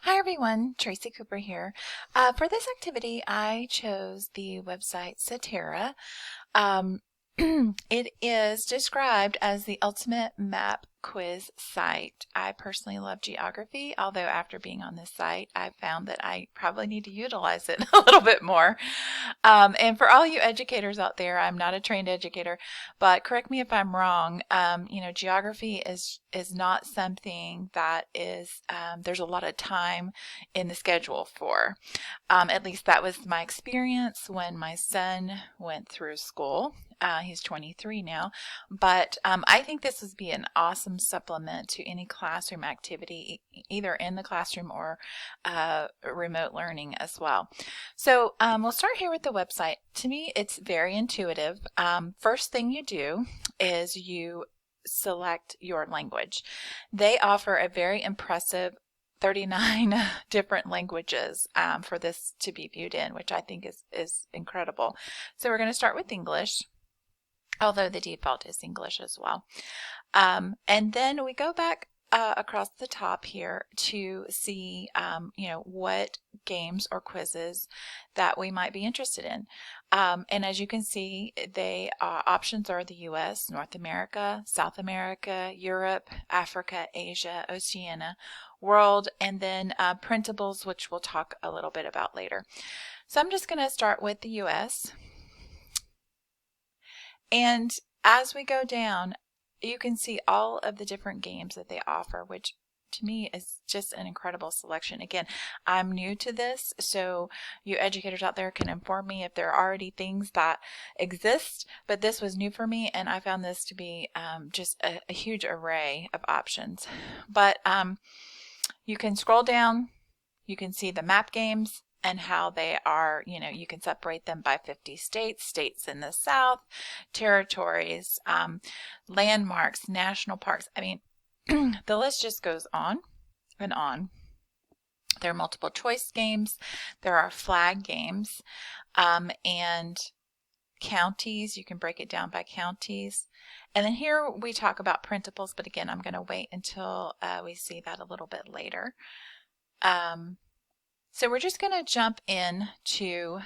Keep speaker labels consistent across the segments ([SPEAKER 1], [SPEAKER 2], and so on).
[SPEAKER 1] Hi everyone, Tracy Cooper here. For this activity, I chose the website Seterra. Um, it is described as the ultimate map quiz site. I personally love geography, although after being on this site, I found that I probably need to utilize it a little bit more. And for all you educators out there, I'm not a trained educator, but correct me if I'm wrong. Geography is not something that is there's a lot of time in the schedule for. At least that was my experience when my son went through school. He's 23 now, but I think this would be an awesome supplement to any classroom activity, either in the classroom or remote learning as well. So we'll start here with the website. To me, it's very intuitive. First thing you do is you select your language. They offer a very impressive 39 different languages for this to be viewed in, which I think is incredible. So we're going to start with English, although the default is English as well. And then we go back across the top here to see, what games or quizzes that we might be interested in. And as you can see, they options are the U.S., North America, South America, Europe, Africa, Asia, Oceania, world, and then printables, which we'll talk a little bit about later. So I'm just going to start with the U.S. And as we go down, you can see all of the different games that they offer, which to me is just an incredible selection. Again, I'm new to this, so you educators out there can inform me if there are already things that exist, but this was new for me, and I found this to be just a huge array of options. But you can scroll down, you can see the map games, and how they are, you can separate them by 50 states, states in the South, territories, landmarks, national parks. I mean, the list just goes on and on. There are multiple choice games. There are flag games, and counties. You can break it down by counties. And then here we talk about printables, but again, I'm going to wait until we see that a little bit later. So we're just going to jump in to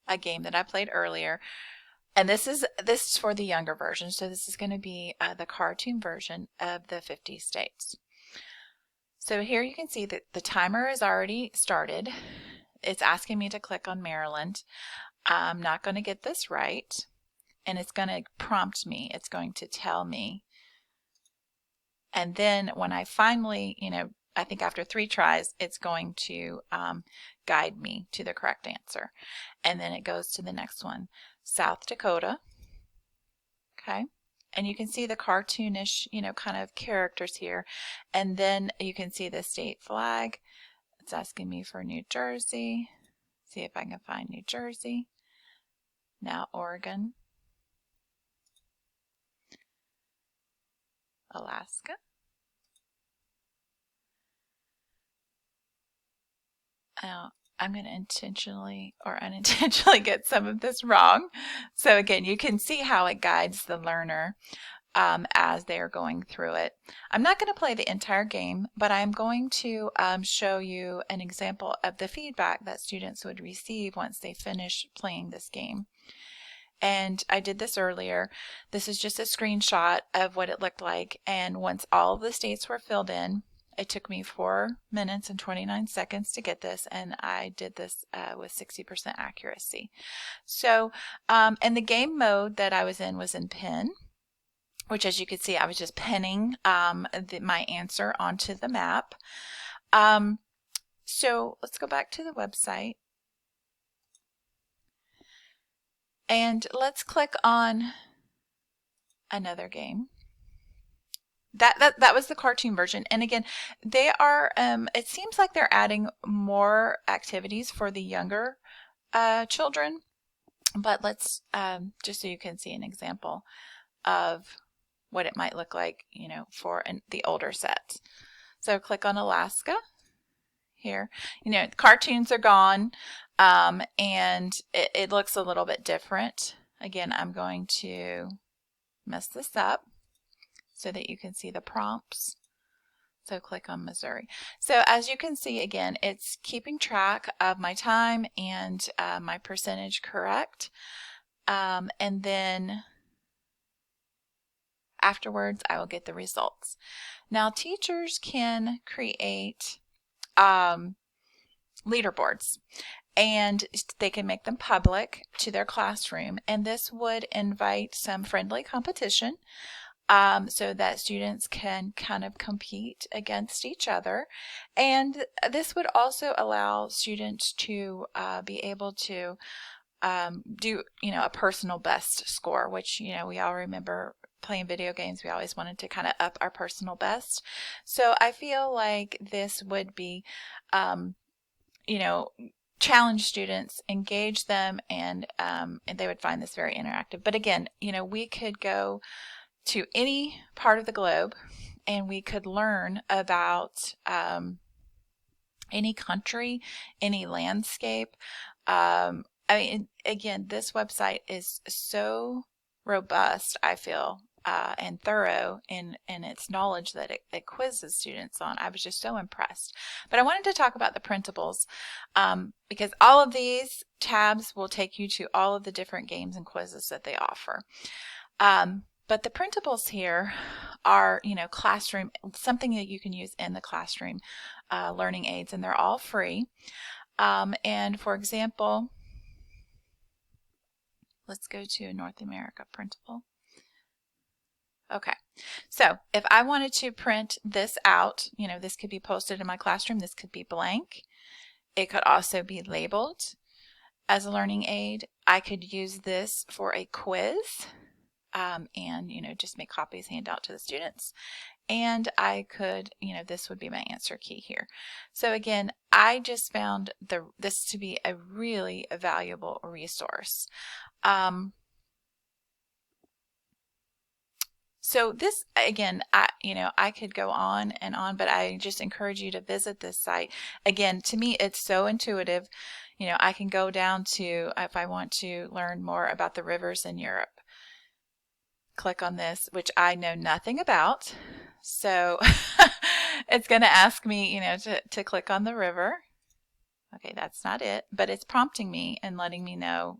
[SPEAKER 1] a game that I played earlier. And this is for the younger version. So this is going to be the cartoon version of the 50 states. So here you can see that the timer is already started. It's asking me to click on Maryland. I'm not going to get this right. And it's going to prompt me. It's going to tell me. And then when I finally, I think after 3 tries, it's going to guide me to the correct answer. And then it goes to the next one, South Dakota. Okay. And you can see the cartoonish, kind of characters here. And then you can see the state flag. It's asking me for New Jersey. See if I can find New Jersey. Now Oregon. Alaska. Now, I'm going to intentionally or unintentionally get some of this wrong. So again, you can see how it guides the learner as they are going through it. I'm not going to play the entire game, but I'm going to show you an example of the feedback that students would receive once they finish playing this game. And I did this earlier. This is just a screenshot of what it looked like. And once all of the states were filled in, it took me 4 minutes and 29 seconds to get this, and I did this with 60% accuracy. So, and the game mode that I was in was in pen, which as you can see, I was just penning my answer onto the map. So let's go back to the website. And let's click on another game. That was the cartoon version. And again, they are, it seems like they're adding more activities for the younger children. But let's, just so you can see an example of what it might look like, for the older sets. So click on Alaska here. Cartoons are gone, and it looks a little bit different. Again, I'm going to mess this up so that you can see the prompts. So click on Missouri. So as you can see, again, it's keeping track of my time and my percentage correct. And then afterwards, I will get the results. Now, teachers can create leaderboards, and they can make them public to their classroom, and this would invite some friendly competition, so that students can kind of compete against each other. And this would also allow students to be able to do, a personal best score, which, we all remember playing video games. We always wanted to kind of up our personal best. So I feel like this would be, you know, challenge students, engage them, and they would find this very interactive. But again, we could go to any part of the globe and we could learn about any country, any landscape. Again, this website is so robust, I feel, and thorough in its knowledge that it quizzes students on. I was just so impressed. But I wanted to talk about the printables, because all of these tabs will take you to all of the different games and quizzes that they offer. But the printables here are, classroom, something that you can use in the classroom, learning aids, and they're all free. And for example, let's go to North America printable. Okay, so if I wanted to print this out, this could be posted in my classroom. This could be blank. It could also be labeled as a learning aid. I could use this for a quiz, and just make copies, hand out to the students. And I could, this would be my answer key here. So again, I just found this to be a really valuable resource. So this, again, I could go on and on, but I just encourage you to visit this site. Again, to me, it's so intuitive. I can go down to, if I want to learn more about the rivers in Europe, click on this, which I know nothing about. So it's going to ask me, to click on the river. Okay, that's not it, but it's prompting me and letting me know,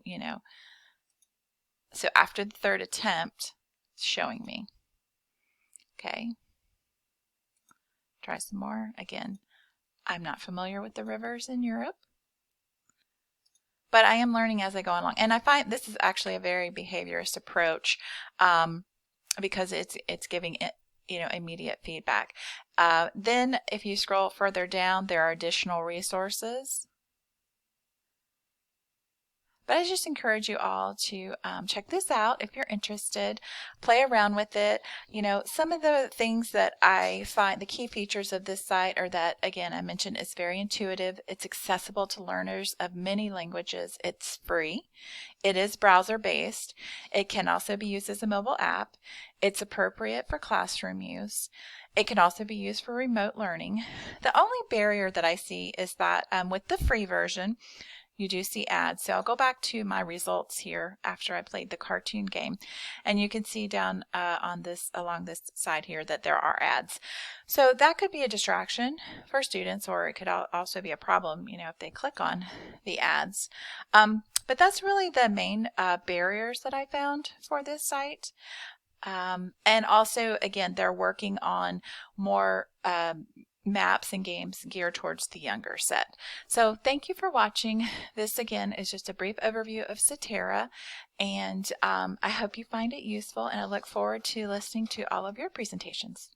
[SPEAKER 1] So after the third attempt, it's showing me. Okay. Try some more. Again, I'm not familiar with the rivers in Europe, but I am learning as I go along. And I find this is actually a very behaviorist approach, because it's giving it, immediate feedback. Then if you scroll further down, there are additional resources. But I just encourage you all to check this out if you're interested. Play around with it. Some of the things that I find, the key features of this site are that, again, I mentioned it's very intuitive. It's accessible to learners of many languages. It's free. It is browser-based. It can also be used as a mobile app. It's appropriate for classroom use. It can also be used for remote learning. The only barrier that I see is that with the free version, you do see ads. So I'll go back to my results here after I played the cartoon game, and you can see down along this side here that there are ads. So that could be a distraction for students, or it could also be a problem, if they click on the ads. But that's really the main barriers that I found for this site. And also, again, they're working on more maps and games geared towards the younger set. So thank you for watching. This again is just a brief overview of Seterra, and I hope you find it useful, and I look forward to listening to all of your presentations.